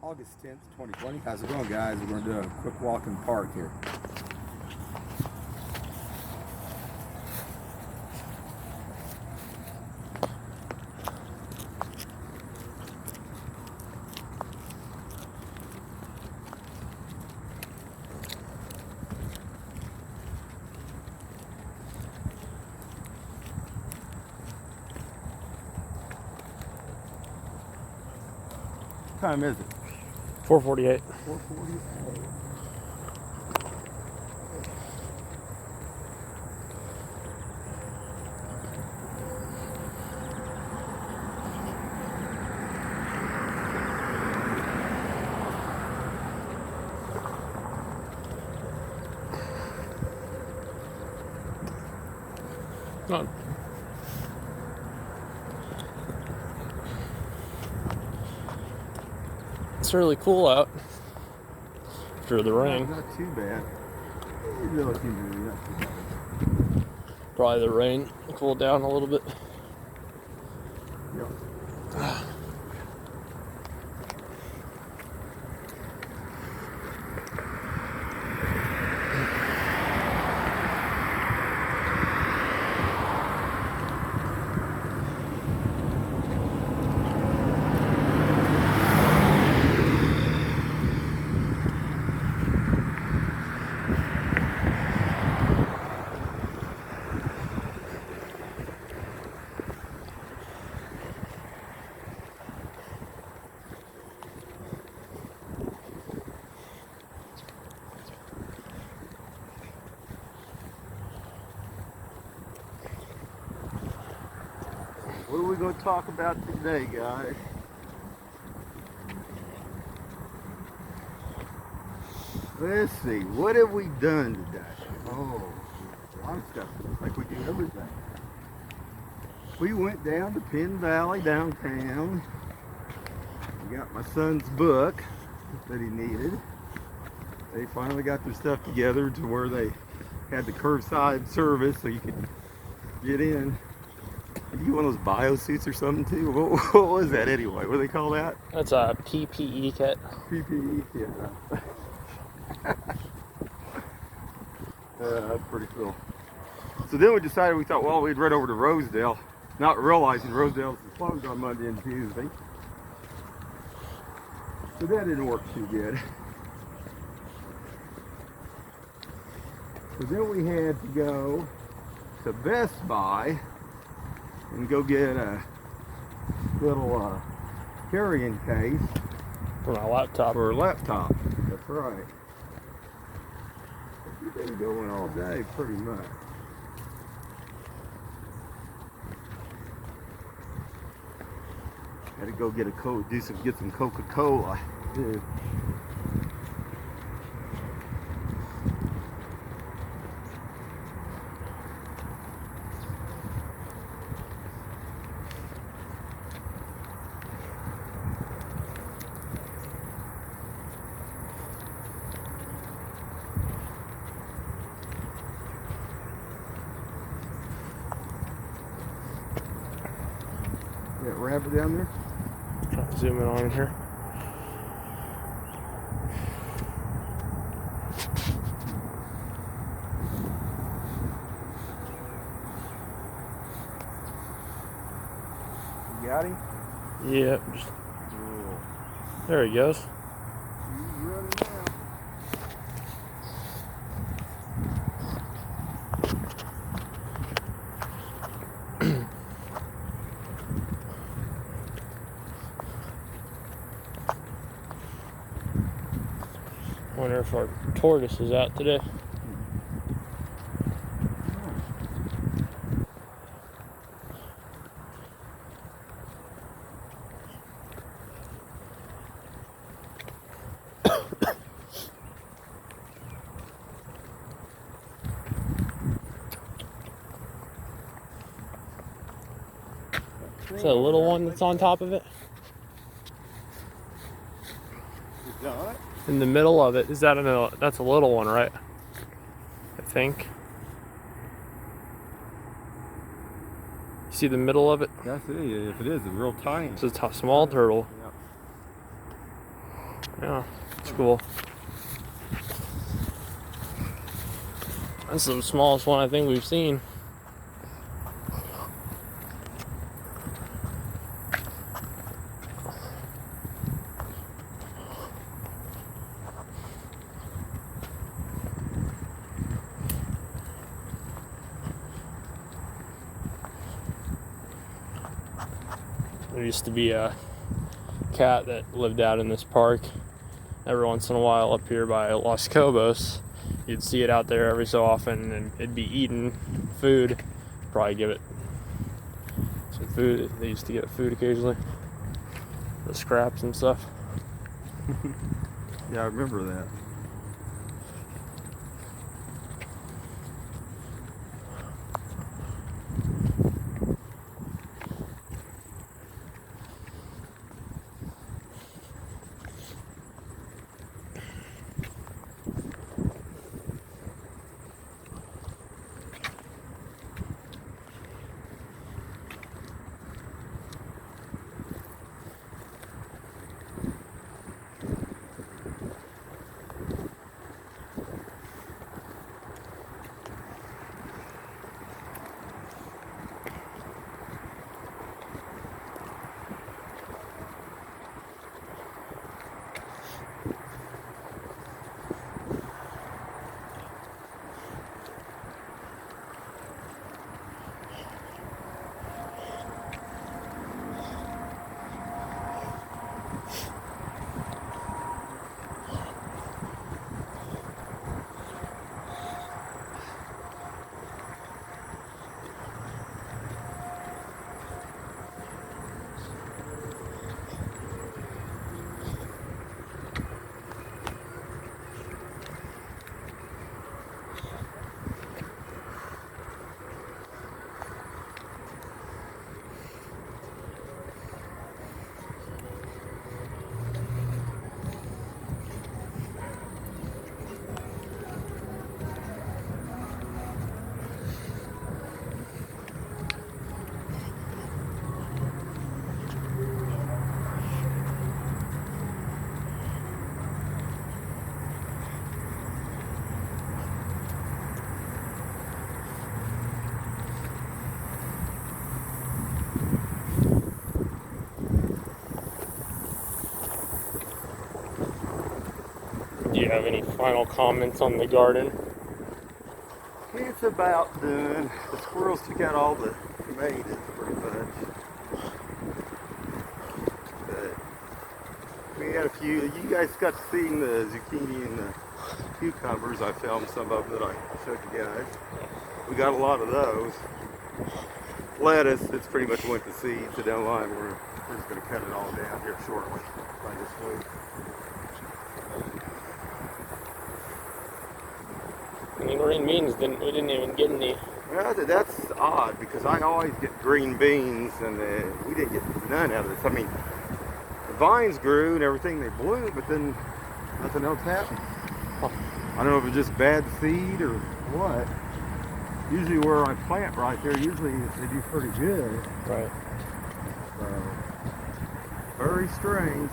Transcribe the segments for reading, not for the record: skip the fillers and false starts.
August 10th, 2020. How's it going, guys? We're going to do a quick walk in the park here. What time is it? 4:48. 4:48. None. It's really cool out after the rain. Not too bad. Relatively not too bad. Probably the rain cooled down a little bit. Yep. What are we going to talk about today, guys? Let's see. What have we done today? Oh, a lot of stuff. Like we do everything. We went down to Penn Valley downtown. We got my son's book that he needed. They finally got their stuff together to where they had the curbside service so you could get in. Did you get one of those bio suits or something too? What was that anyway? What do they call that? That's a PPE kit. PPE kit. That's pretty cool. So then we decided, we thought, well, we'd run over to Rosedale, not realizing Rosedale's closed on Monday and Tuesday. So that didn't work too good. So then we had to go to Best Buy and go get a little carrying case For my laptop. for a laptop. That's right. We've been going all day, pretty much. Had to go get get some Coca-Cola. Yeah. That rabbit down there? Trying to zoom in on here. You got him? Yep. Cool. There he goes. He's running now. Wonder if our tortoise is out today. Is that a little one that's on top of it? Is that it? In the middle of it. Is that that's a little one, right? I think. See the middle of it? That's it. If it is, it's real tiny. It's a small turtle. Yep. Yeah, it's cool. That's the smallest one I think we've seen. There used to be a cat that lived out in this park. Every once in a while up here by Los Cobos, you'd see it out there every so often, and it'd be eating food. Probably give it some food. They used to get food occasionally, the scraps and stuff. Yeah, I remember that. Do you have any final comments on the garden? It's about done. The squirrels took out all the tomatoes pretty much. But we had a few. You guys got to see the zucchini and the cucumbers. I filmed some of them that I showed you guys. We got a lot of those. Lettuce, it's pretty much went to seed. So down the line, we're just going to cut it all down here shortly by this week. And the green beans, we didn't even get any. Well, that's odd because I always get green beans, and we didn't get none out of this. I mean, the vines grew and everything, they blew, but then nothing else happened. I don't know if it's just bad seed or what. Usually where I plant right there, usually they do pretty good. Right. So, very strange.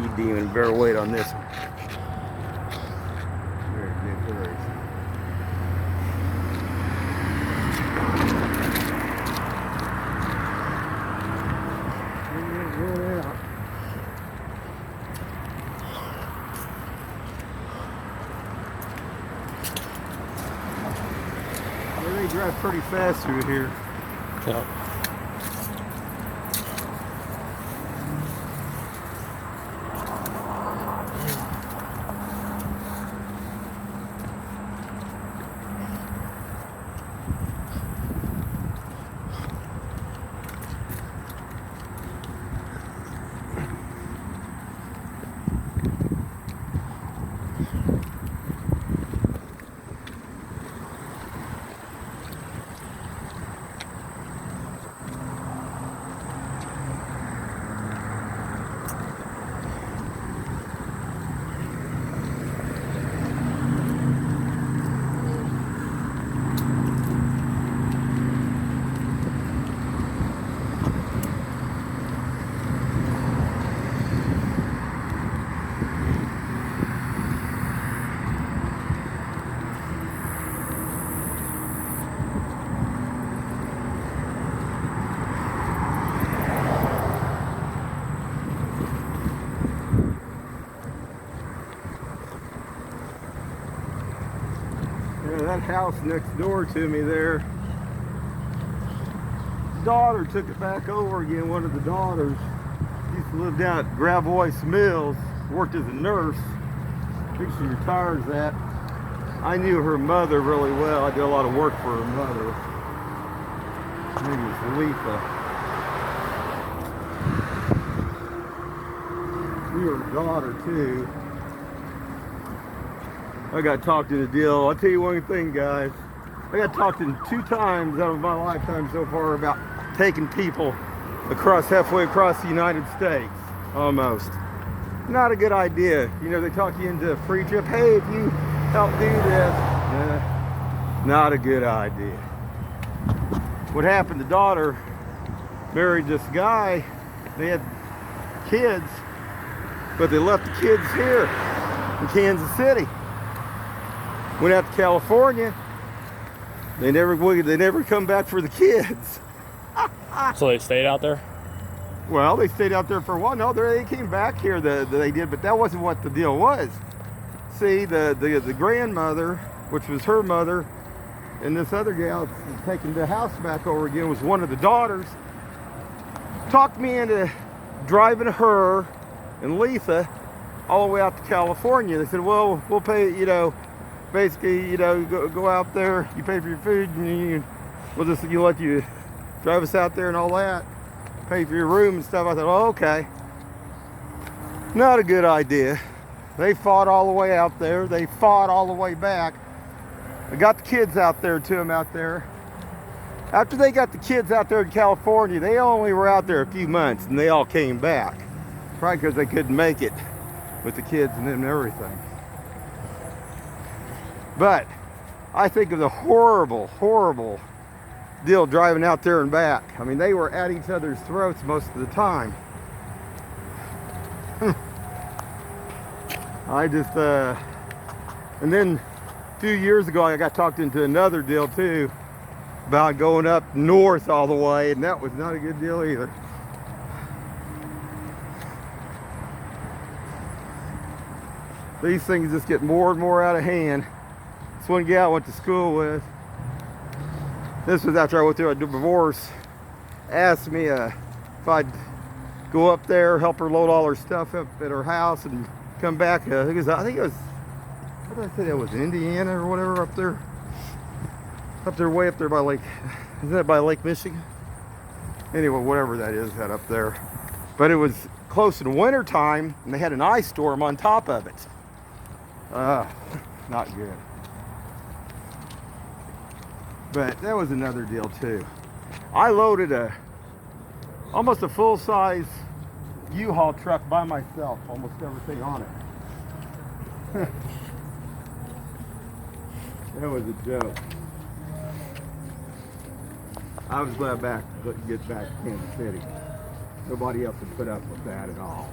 speed demon. Bear weight on this one. Very good. They drive pretty fast through here. Yeah. That house next door to me there, daughter took it back over again. One of the daughters used to live down at Gravois Mills, worked as a nurse. I think she retired as that. I knew her mother really well. I did a lot of work for her mother. Her name was Letha. Knew her daughter too. I got talked into a deal. I'll tell you one thing, guys. I got talked in 2 times out of my lifetime so far about taking people halfway across the United States, almost. Not a good idea. You know, they talk you into a free trip. Hey, if you help do this, not a good idea. What happened? The daughter married this guy. They had kids, but they left the kids here in Kansas City. Went out to California. They never come back for the kids. So they stayed out there? Well, they stayed out there for a while. No, they came back here. They did, but that wasn't what the deal was. See, the grandmother, which was her mother, and this other gal taking the house back over again was one of the daughters. Talked me into driving her and Letha all the way out to California. They said, well, we'll pay, basically, go out there, you pay for your food, and we'll just let you drive us out there and all that, pay for your room and stuff. I thought, oh, okay. Not a good idea. They fought all the way out there. They fought all the way back. I got the kids out there to them out there. After they got the kids out there in California, they only were out there a few months and they all came back. Probably because they couldn't make it with the kids and them and everything. But I think of the horrible, horrible deal driving out there and back. I mean, they were at each other's throats most of the time. I just, and then a few years ago, I got talked into another deal too about going up north all the way, and that was not a good deal either. These things just get more and more out of hand. This one gal I went to school with, this was after I went through a divorce, asked me if I'd go up there, help her load all her stuff up at her house and come back. I think it was, what did I say that was, Indiana or whatever up there? Up there, way up there by Lake, isn't that by Lake Michigan? Anyway, whatever that is, that up there. But it was close to the winter time and they had an ice storm on top of it. Not good. But that was another deal too. I loaded almost a full-size U-Haul truck by myself, almost everything on it. That was a joke. I was glad to get back to Kansas City. Nobody else would put up with that at all.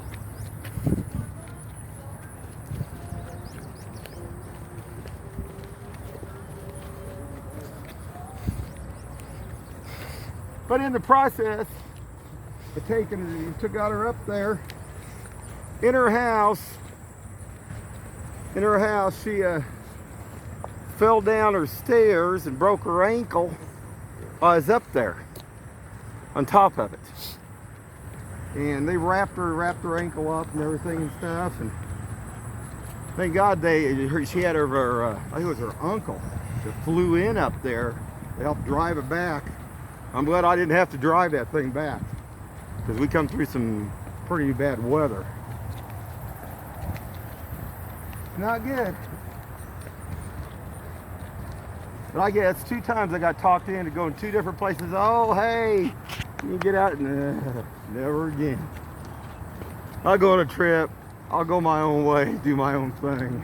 But in the process of took out her up there in her house. She fell down her stairs and broke her ankle while I was up there on top of it. And they wrapped her ankle up and everything and stuff. And thank God she had her I think it was her uncle that flew in up there to help drive it back. I'm glad I didn't have to drive that thing back, because we come through some pretty bad weather. Not good. But I guess 2 times I got talked in to go in 2 different places. Oh, hey, you get out. Never again. I'll go on a trip. I'll go my own way, do my own thing.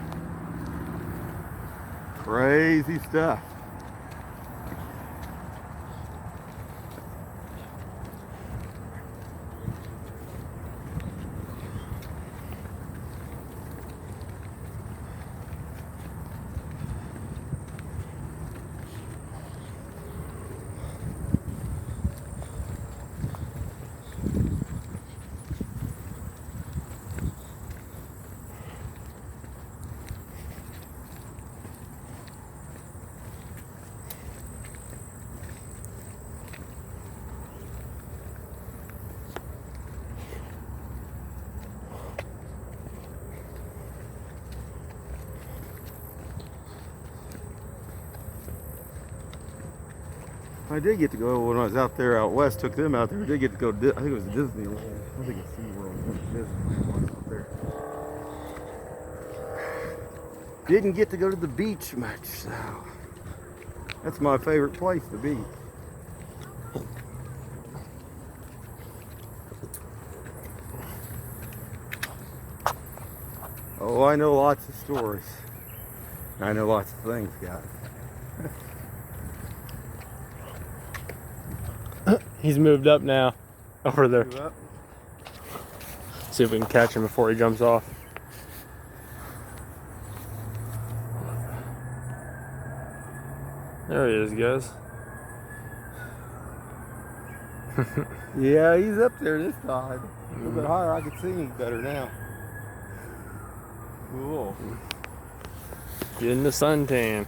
Crazy stuff. I did get to go when I was out there out west. Took them out there. I did get to go. I think it was Disneyland. I think it's SeaWorld. I went to Disneyland out there. Didn't get to go to the beach much, so that's my favorite place to be. Oh, I know lots of stories. I know lots of things, guys. He's moved up now, over there. Move up. See if we can catch him before he jumps off. There he is, guys. Yeah, he's up there this time. A little bit higher. I can see him better now. Cool. Getting the suntan.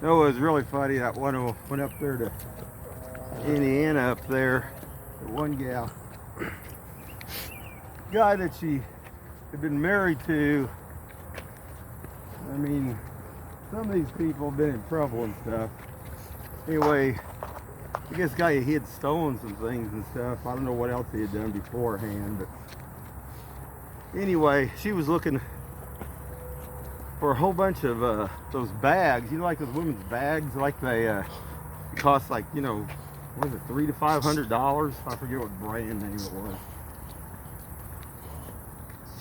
No, it was really funny. That one who went up there to Indiana up there. The one guy that she had been married to. I mean, some of these people have been in trouble and stuff. Anyway, I guess guy he had stolen some things and stuff. I don't know what else he had done beforehand, but anyway, she was looking for a whole bunch of those bags. You know, like those women's bags, like they cost like, you know, what was it, $300 to $500? I forget what brand name it was.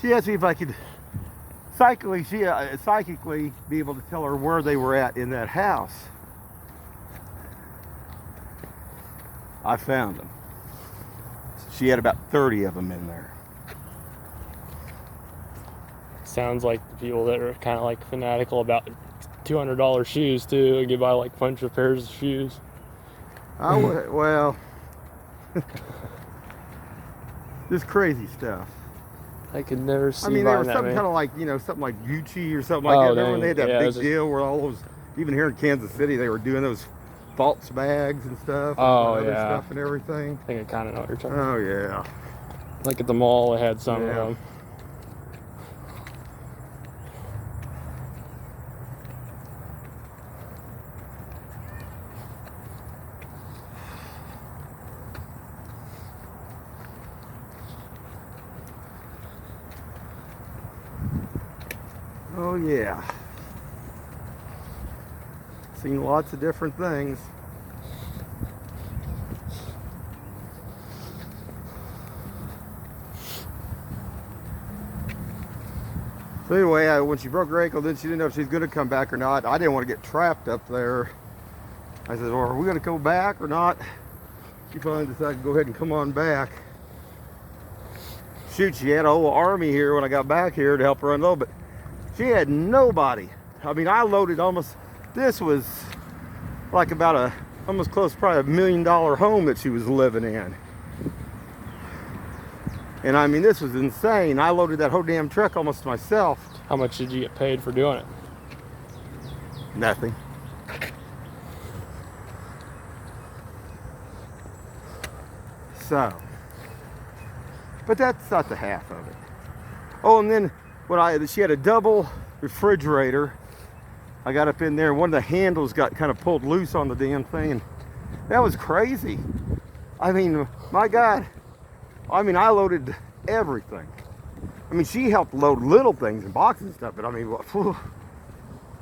She asked me if I could psychically be able to tell her where they were at in that house. I found them. She had about 30 of them in there. Sounds like the people that are kind of like fanatical about $200 shoes too, and get buy like a bunch of pairs of shoes. Well, just crazy stuff. I could never see. I mean, there was buying that something many. kind of like, you know, something like Gucci or something like that. Remember when they had that yeah, big deal where all those, even here in Kansas City, they were doing those false bags and stuff. Oh, and other yeah. stuff and everything. I think I kind of know what you're talking about. Oh yeah. Like at the mall, they had some of Yeah. them. Oh yeah. Seen lots of different things. So anyway, when she broke her ankle, then she didn't know if she's going to come back or not. I didn't want to get trapped up there. I said, well, are we going to go back or not? She finally decided to go ahead and come on back. Shoot, she had a whole army here when I got back here to help her unload, but She had nobody. I mean, I loaded almost, this was like about almost close, probably $1 million home that she was living in. And I mean, this was insane. I loaded that whole damn truck almost myself. How much did you get paid for doing it? Nothing. So, but that's not the half of it. Oh, and then she had a double refrigerator. I got up in there, and one of the handles got kind of pulled loose on the damn thing, and that was crazy. I mean, my God. I mean, I loaded everything. I mean, she helped load little things and boxes and stuff, but I mean, whew,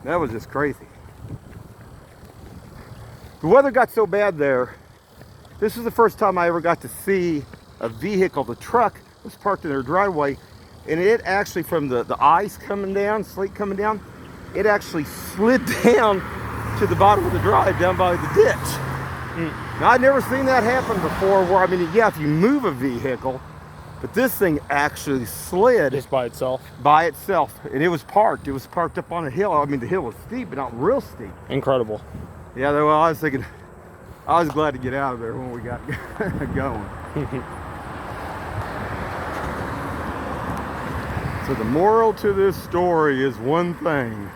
that was just crazy. The weather got so bad there. This was the first time I ever got to see a vehicle. The truck was parked in their driveway, and it actually, from the ice coming down, sleet coming down, it actually slid down to the bottom of the drive, down by the ditch. Now, I'd never seen that happen before, where, I mean, yeah, if you move a vehicle, but this thing actually slid. Just by itself? By itself. And it was parked. It was parked up on a hill. I mean, the hill was steep, but not real steep. Incredible. Yeah, well, I was thinking, I was glad to get out of there when we got going. So the moral to this story is one thing.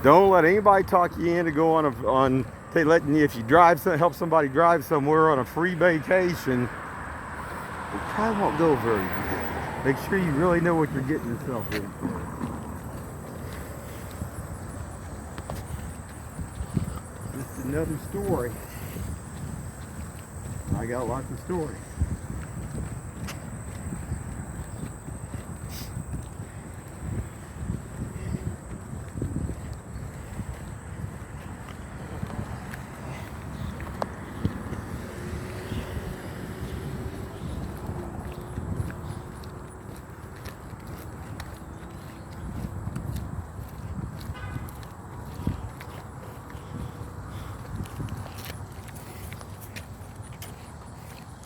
Don't let anybody talk you into go letting you, if you help somebody drive somewhere on a free vacation, it probably won't go very good. Make sure you really know what you're getting yourself into. This is another story. I got lots of stories.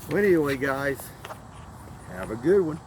Well, anyway, guys, have a good one.